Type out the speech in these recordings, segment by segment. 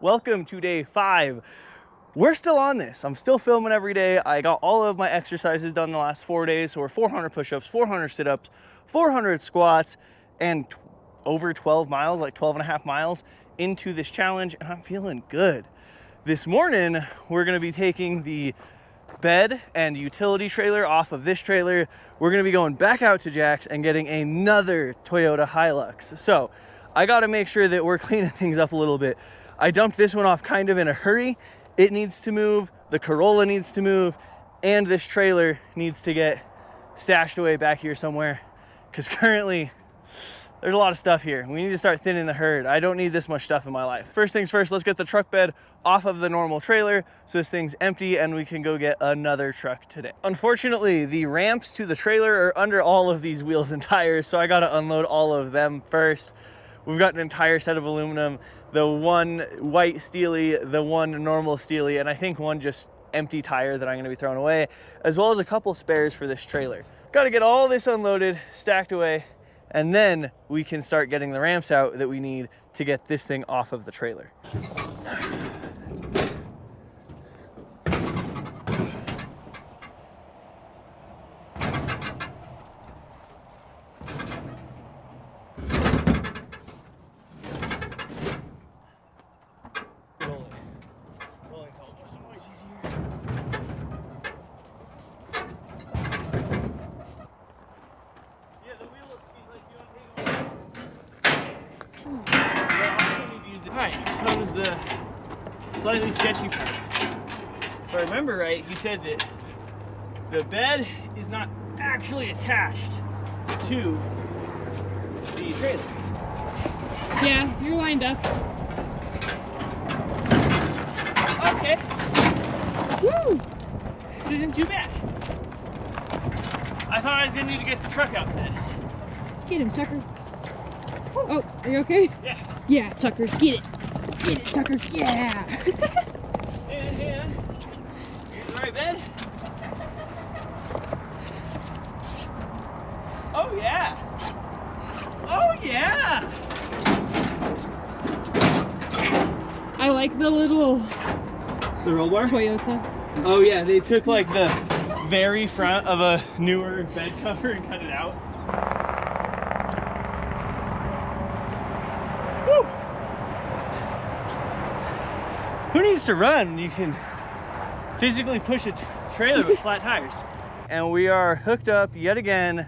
Welcome to day 5. We're still on this. I'm still filming every day. I got all of my exercises done the last 4 days. So we're 400 push-ups, 400 sit-ups, 400 squats, and over 12 miles, like 12 and a half miles into this challenge, and I'm feeling good. This morning, we're gonna be taking the bed and utility trailer off of this trailer. We're gonna be going back out to Jack's and getting another Toyota Hilux. So I gotta make sure that we're cleaning things up a little bit. I dumped this one off kind of in a hurry. It needs to move, the Corolla needs to move, and this trailer needs to get stashed away back here somewhere, because currently there's a lot of stuff here. We need to start thinning the herd. I don't need this much stuff in my life. First things first, let's get the truck bed off of the normal trailer so this thing's empty and we can go get another truck today. Unfortunately, the ramps to the trailer are under all of these wheels and tires, so I gotta unload all of them first. We've got an entire set of aluminum, the one white steely, the one normal steely, and I think one just empty tire that I'm gonna be throwing away, as well as a couple spares for this trailer. Gotta get all this unloaded, stacked away, and then we can start getting the ramps out that we need to get this thing off of the trailer. Alright, comes the slightly sketchy part. If I remember right, he said that the bed is not actually attached to the trailer. Yeah, you're lined up. Okay. Woo! This isn't too bad. I thought I was gonna need to get the truck out for this. Get him, Tucker. Oh, are you okay? Yeah. Yeah, Tucker, get it. Get it, Tucker, yeah. And here's the right bed. Oh yeah. Oh yeah. I like the little The roll bar? Toyota. Oh yeah, they took like the very front of a newer bed cover and cut it out. Woo! Who needs to run? You can physically push a trailer with flat tires. And we are hooked up yet again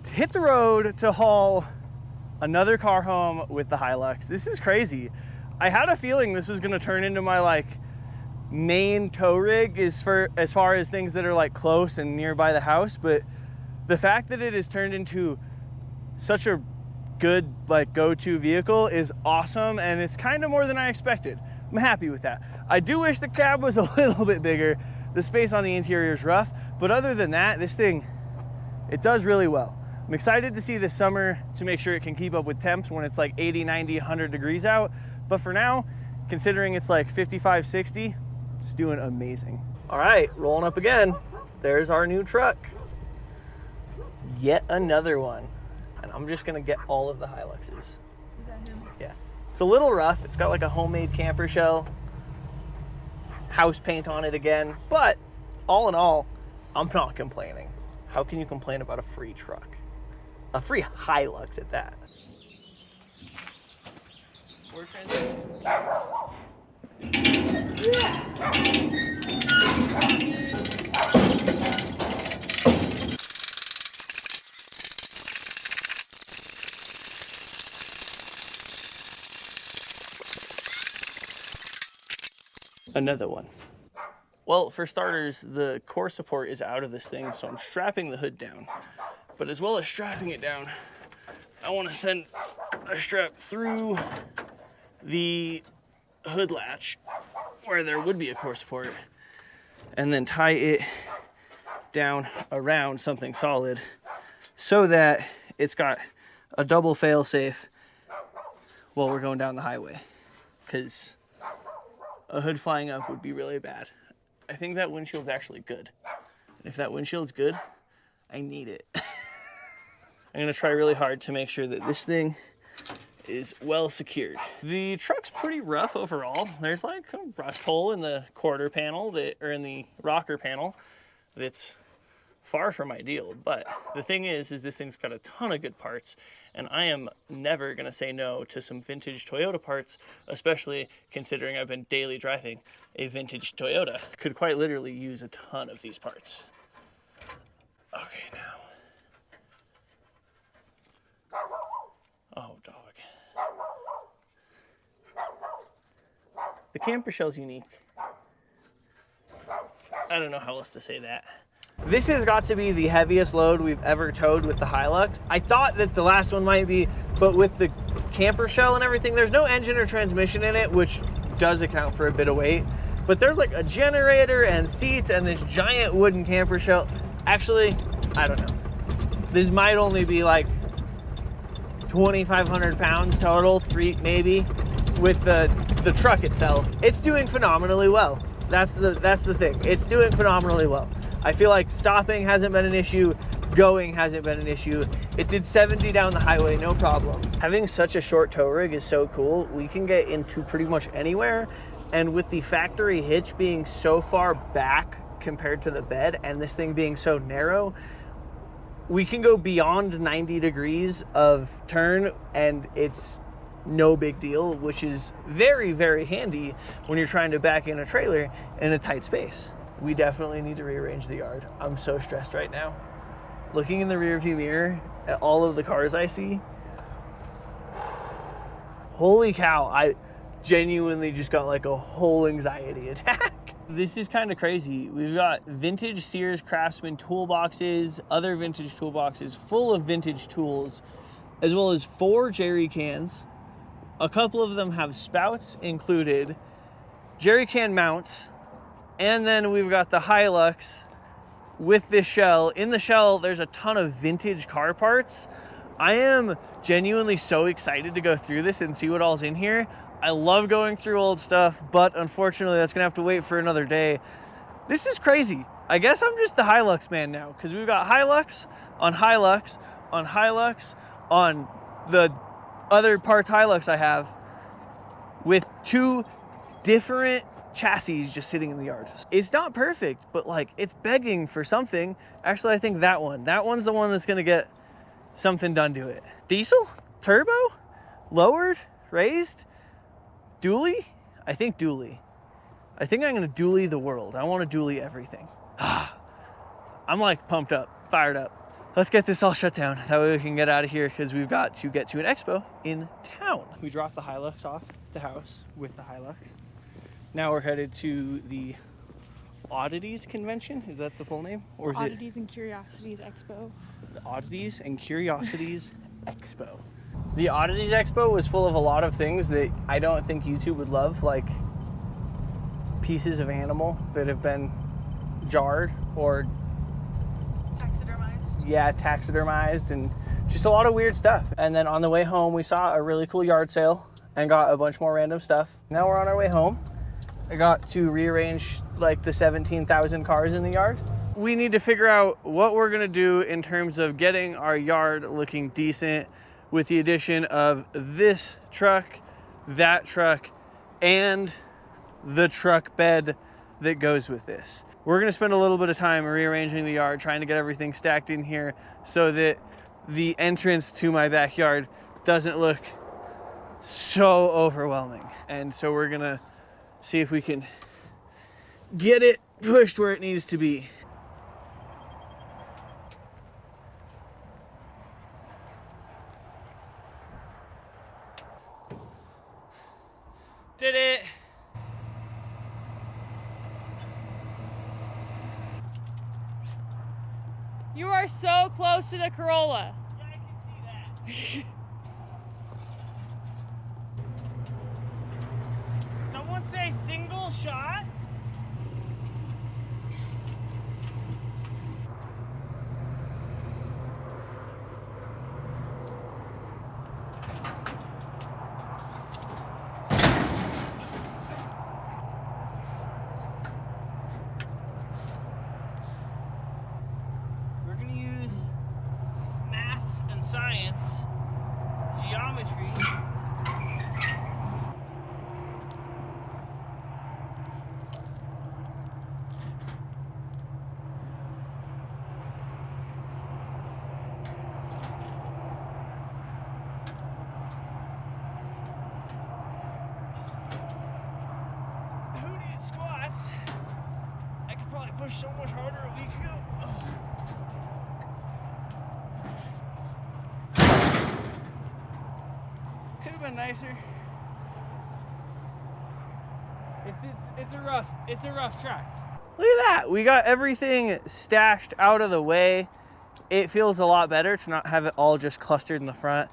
to hit the road to haul another car home with the Hilux. This is crazy. I had a feeling this was gonna turn into my like main tow rig as far as things that are like close and nearby the house, but the fact that it has turned into such a good like go-to vehicle is awesome, and it's kind of more than I expected. I'm happy with that. I do wish the cab was a little bit bigger. The space on the interior is rough, but other than that, this thing, it does really well. I'm excited to see this summer to make sure it can keep up with temps when it's like 80, 90, 100 degrees out. But for now, considering it's like 55, 60, it's doing amazing. All right, rolling up again. There's our new truck. Yet another one. And I'm just gonna get all of the Hiluxes. Is that him? Yeah. It's a little rough. It's got like a homemade camper shell. House paint on it again. But all in all, I'm not complaining. How can you complain about a free truck? A free Hilux at that. More transition. Another one. Well, for starters, the core support is out of this thing, so I'm strapping the hood down. But as well as strapping it down, I want to send a strap through the hood latch where there would be a core support, and then tie it down around something solid so that it's got a double fail-safe while we're going down the highway, because a hood flying up would be really bad. I think that windshield's actually good. If that windshield's good, I need it. I'm gonna try really hard to make sure that this thing is well secured. The truck's pretty rough overall. There's like a rust hole in the quarter panel or in the rocker panel that's far from ideal, but the thing is this thing's got a ton of good parts, and I am never gonna say no to some vintage Toyota parts, especially considering I've been daily driving a vintage Toyota. Could quite literally use a ton of these parts. Okay, now. Oh, dog. The camper shell's unique. I don't know how else to say that. This has got to be the heaviest load we've ever towed with the Hilux. I thought that the last one might be, but with the camper shell and everything, there's no engine or transmission in it, which does account for a bit of weight. But there's like a generator and seats and this giant wooden camper shell. Actually, I don't know. This might only be like 2,500 pounds total, 3 maybe, with the truck itself. It's doing phenomenally well. That's the thing. It's doing phenomenally well. I feel like stopping hasn't been an issue, going hasn't been an issue. It did 70 down the highway, no problem. Having such a short tow rig is so cool. We can get into pretty much anywhere, and with the factory hitch being so far back compared to the bed, and this thing being so narrow, we can go beyond 90 degrees of turn, and it's no big deal, which is very, very handy when you're trying to back in a trailer in a tight space. We definitely need to rearrange the yard. I'm so stressed right now. Looking in the rearview mirror at all of the cars I see, holy cow, I genuinely just got like a whole anxiety attack. This is kind of crazy. We've got vintage Sears Craftsman toolboxes, other vintage toolboxes full of vintage tools, as well as 4 jerry cans. A couple of them have spouts included, jerry can mounts, and then we've got the Hilux with this shell. In the shell, there's a ton of vintage car parts. I am genuinely so excited to go through this and see what all's in here. I love going through old stuff, but unfortunately that's gonna have to wait for another day. This is crazy. I guess I'm just the Hilux man now, because we've got Hilux on Hilux on Hilux on the other parts Hilux I have, with 2 different chassis just sitting in the yard. It's not perfect, but like it's begging for something. Actually, I think that one's the one that's gonna get something done to it. Diesel, turbo, lowered, raised, dually. I think dually. I think I'm gonna dually the world. I want to dually everything. I'm like pumped up, fired up. Let's get this all shut down. That way we can get out of here, because we've got to get to an expo in town. We dropped the Hilux off at the house with the Hilux. Now we're headed to the Oddities Convention. Is that the full name? Or is Oddities and Curiosities Expo. The Oddities and Curiosities Expo. The Oddities Expo was full of a lot of things that I don't think YouTube would love, like pieces of animal that have been jarred or Taxidermized. Yeah, taxidermized, and just a lot of weird stuff. And then on the way home, we saw a really cool yard sale and got a bunch more random stuff. Now we're on our way home. I got to rearrange like the 17,000 cars in the yard. We need to figure out what we're gonna do in terms of getting our yard looking decent, with the addition of this truck, that truck, and the truck bed that goes with this. We're gonna spend a little bit of time rearranging the yard, trying to get everything stacked in here so that the entrance to my backyard doesn't look so overwhelming. And so we're gonna see if we can get it pushed where it needs to be. Did it. You are so close to the Corolla. Yeah, I can see that. Someone say single shot? We're gonna use maths and science, geometry, was so much harder a week ago. Could have been nicer. It's a rough track. Look at that. We got everything stashed out of the way. It feels a lot better to not have it all just clustered in the front.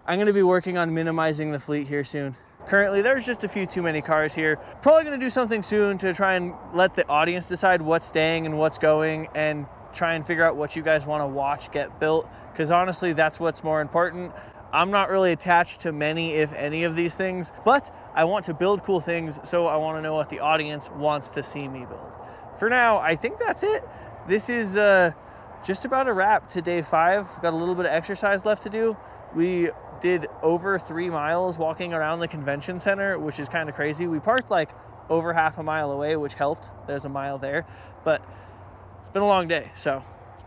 I'm gonna be working on minimizing the fleet here soon. Currently, there's just a few too many cars here. Probably gonna do something soon to try and let the audience decide what's staying and what's going, and try and figure out what you guys wanna watch get built, because honestly, that's what's more important. I'm not really attached to many, if any, of these things, but I want to build cool things, so I wanna know what the audience wants to see me build. For now, I think that's it. This is just about a wrap to day 5. Got a little bit of exercise left to do. We did over 3 miles walking around the convention center, which is kind of crazy. We parked like over half a mile away, which helped. There's a mile there, but it's been a long day, so